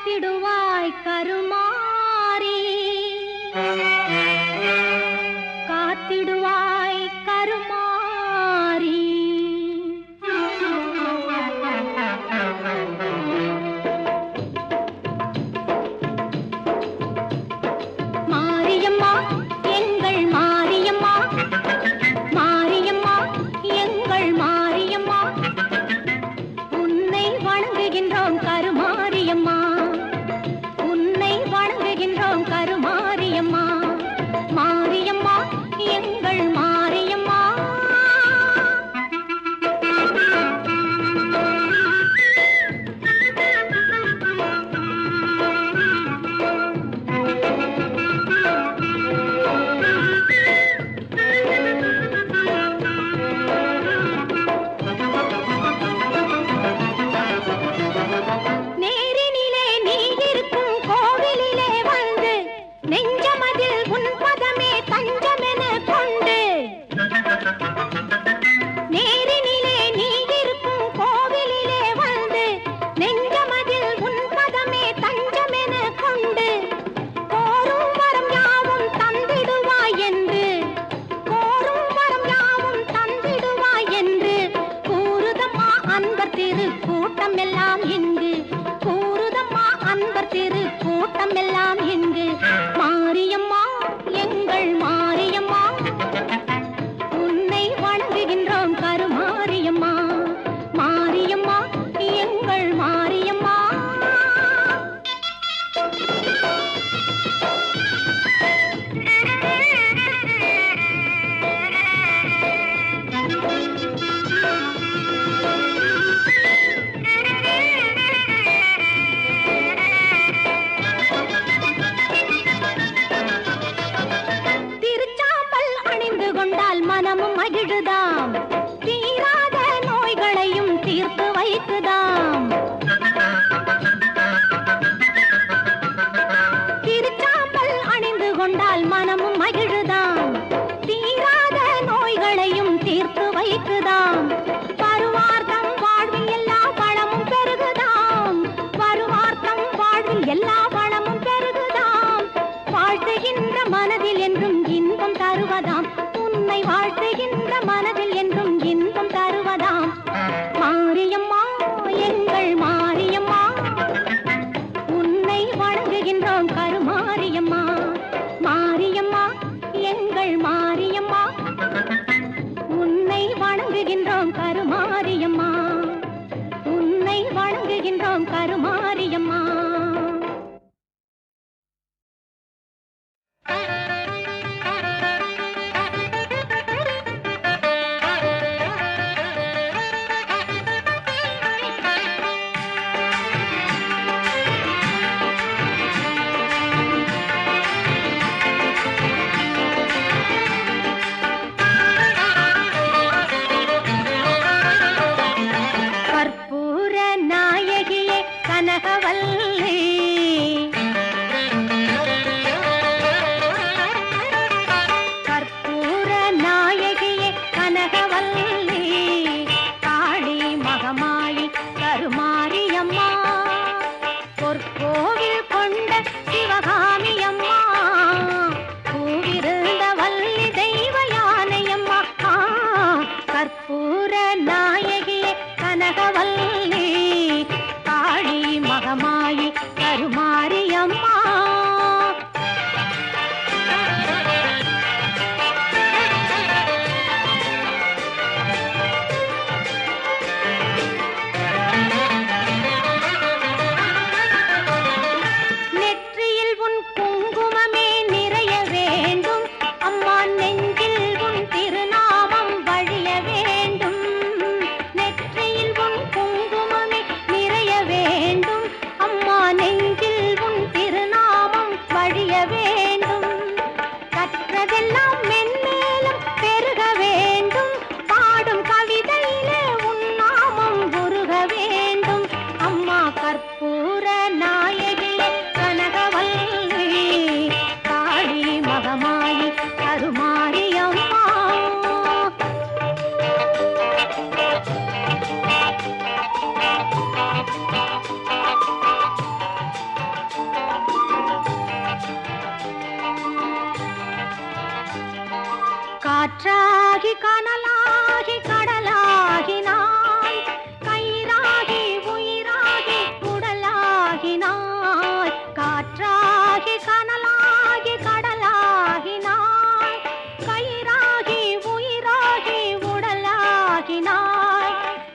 காத்திடுவாய் கருமாரி, காத்திடுவாய் கருமாரி. மாரியம்மா எங்கள் மாரியம்மா, மாரியம்மா எங்கள் மாரியம்மா, உன்னை வணங்குகின்றோம் கருமாரியம்மா, உன்னை வணங்குகின்றோம் கருமாரியம்மா, மாரியம்மா எங்கள் மாரியம்மா. நேரினிலே நீ இருக்கும் கோவிலிலே வந்து நெஞ்சமதில் உன் பதமே தஞ்சமென கொண்டு, நேரினிலே நீ இருக்கும் கோவிலிலே வந்து நெஞ்சமதில் உன் பதமே தஞ்சமென கொண்டு, கோரும் வரம் யாவும் தந்திடுவாய் என்று, கோரும் வரம் யாவும் தந்திடுவாய் என்று கூறுதம்மா அன்பர் திரு கூட்டம் எல்லாம் இங்கு, கூறுதம்மா அன்பர் திரு கூட்டம் எல்லாம் இங்கு. மாரியம்மா எங்கள் மாரியம்மா, உன்னை வணங்குகின்றோம் கருமாரியம்மா, மாரியம்மா எங்கள் மாரியம்மா. திருச்சாம்பல் அணிந்து கொண்டால் மனமும் மகிழுதாம், தீராத நோய்களையும் தீர்த்து வைக்குதாம். திருச்சாம்பல் அணிந்து கொண்டால் மனமும் மகிழுதாம், தீராத நோய்களையும் தீர்த்து வைக்குதாம். வருவார்த்தம் வாழ்வில் எல்லா வளமும் பெருகுதாம், வருவார்த்தம் வாழ்வில் எல்லா வளமும் பெருகுதாம். வாழ்த்துகின்ற மனதில் என்றும் இன்பம் தருவதாம், உன்னை வாழ்த்துகின்ற மனதில் என்றும் இன்பம் தருவதாம். மாரியம்மா எங்கள் மாரியம்மா, உன்னை வணங்குகின்றோம் கருமாரியம்மா, மாரியம்மா எங்கள் மாரியம்மா, உன்னை வணங்குகின்றோம் கருமாரியம்மா, உன்னை வணங்குகின்றோம் கருமாரியம்மா. கற்பூர நாயகியே கனகவல்லி, கற்பூர நாயகியே கனகவல்லி, காளி மகமாயி கருமாரியம்மா, பொற்கோவில் கொண்ட சிவகாமியம்மா, பூவிருந்த வள்ளி தெய்வ யானையம்மா. கற்பூர நாயகியே கனகவல்லி, காளி மகமாயி கருமாரியம்மா. நெற்றியில் உன் குங்குமமே நிறைய வேண்டும் அம்மா, நெஞ்சில் உன் திருநாமம் வழிய வேண்டும். நெற்றியில் உன் குங்குமமே நிறைய வேண்டும் அம்மா, நெஞ்சில் உன் திருநாமம் கனலாகி கடலாகினாய் கயிறாகி உயிராகி உடலாகினாய் காற்றாகி கனலாகி கடலாகினாய் கயிறாகி உயிராகி உடலாகினாய்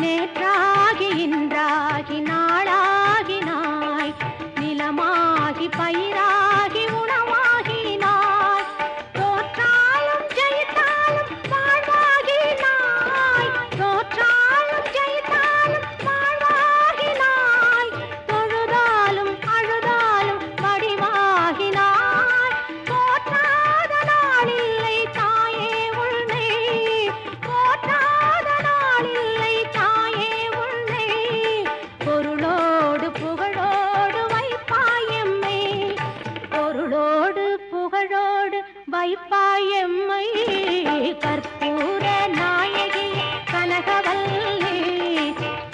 நேற்றாகி இன்றாகி நாளாகினாய் நிலமாகி பயிராகி உணவாகினாய் தோற்றாலும் ஜெயித்தாலும் வாழ்வாகினாய் தோற்றாலும் ஜெயித்தாலும் வாழ்வாகினாய் தொழுதாலும் அழுதாலும் வடிவாகினாய் போற்றாத நாளில்லை தாயே உன்னை போற்றாத நாளில்லை தாயே உன்னை பொருளோடு புகழோடு வைப்பாயம்மை பொருளோடு புகழோடு வைப்பாயம்மை கற்பூர நாயகி கனகவல்லி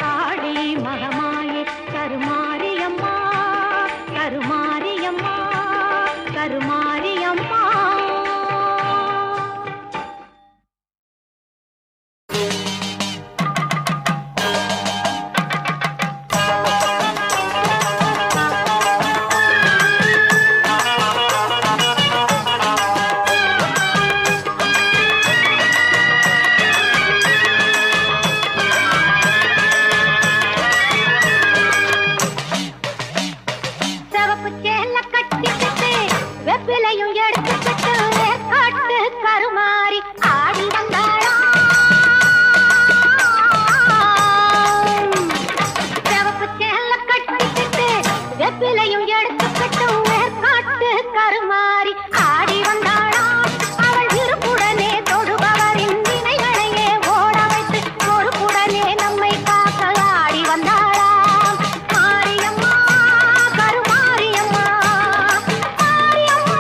காளி மகமாயி கருமாரியம்மா கருமாரியம்மா கருமாரியம்மா சிவப்பு சேல கட்டிக்கிட்டு வெப்பிலையும் எடுத்துக்கிட்டு காட்டு கருமாறி ஆடி வந்தாளாம் சிவப்பு சேல கட்டிக்கிட்டு வெப்பிலையும் எடுத்துக்கிட்டு காட்டு கருமாறி ஆடி வந்தாளாம் அவள் விருப்புடனே தொடுபவரின் வினைகளையே ஓட வைத்து பொறுப்புடனே நம்மை காக்க ஆடி வந்தாளாம் மாரியம்மா கருமாரியம்மா மாரியம்மா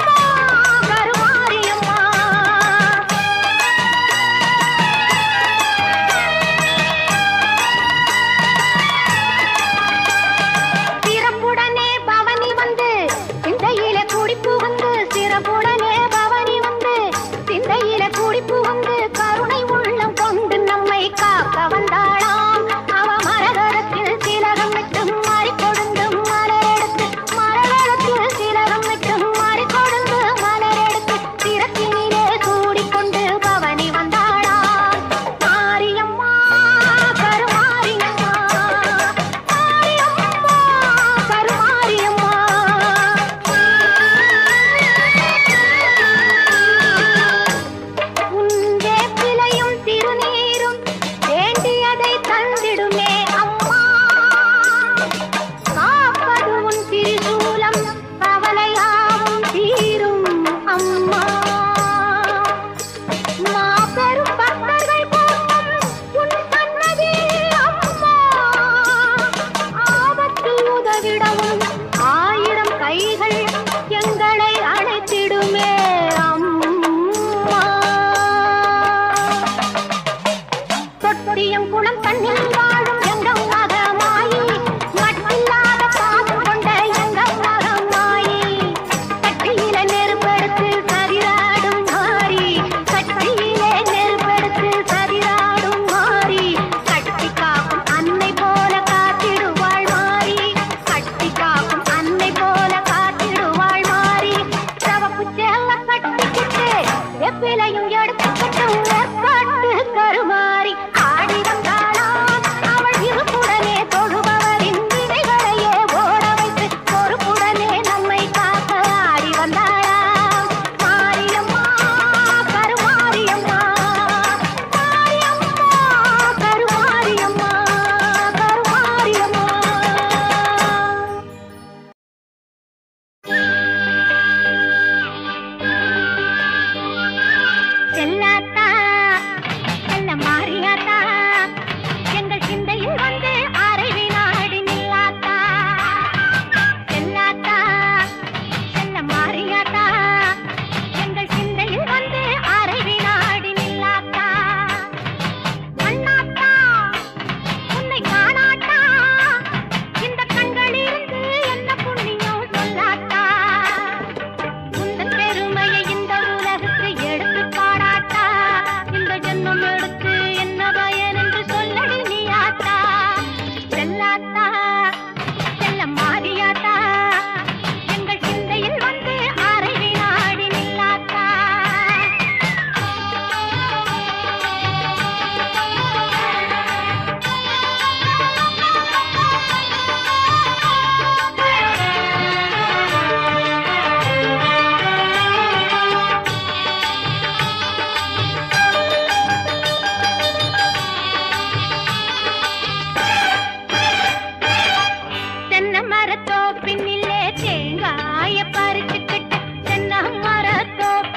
கருமாரியம்மா சிறப்புடனே பவனி தோப்பினிலே தேங்காய பறிச்சுக்கிட்டு தென்னை மரத்தோப்பினிலே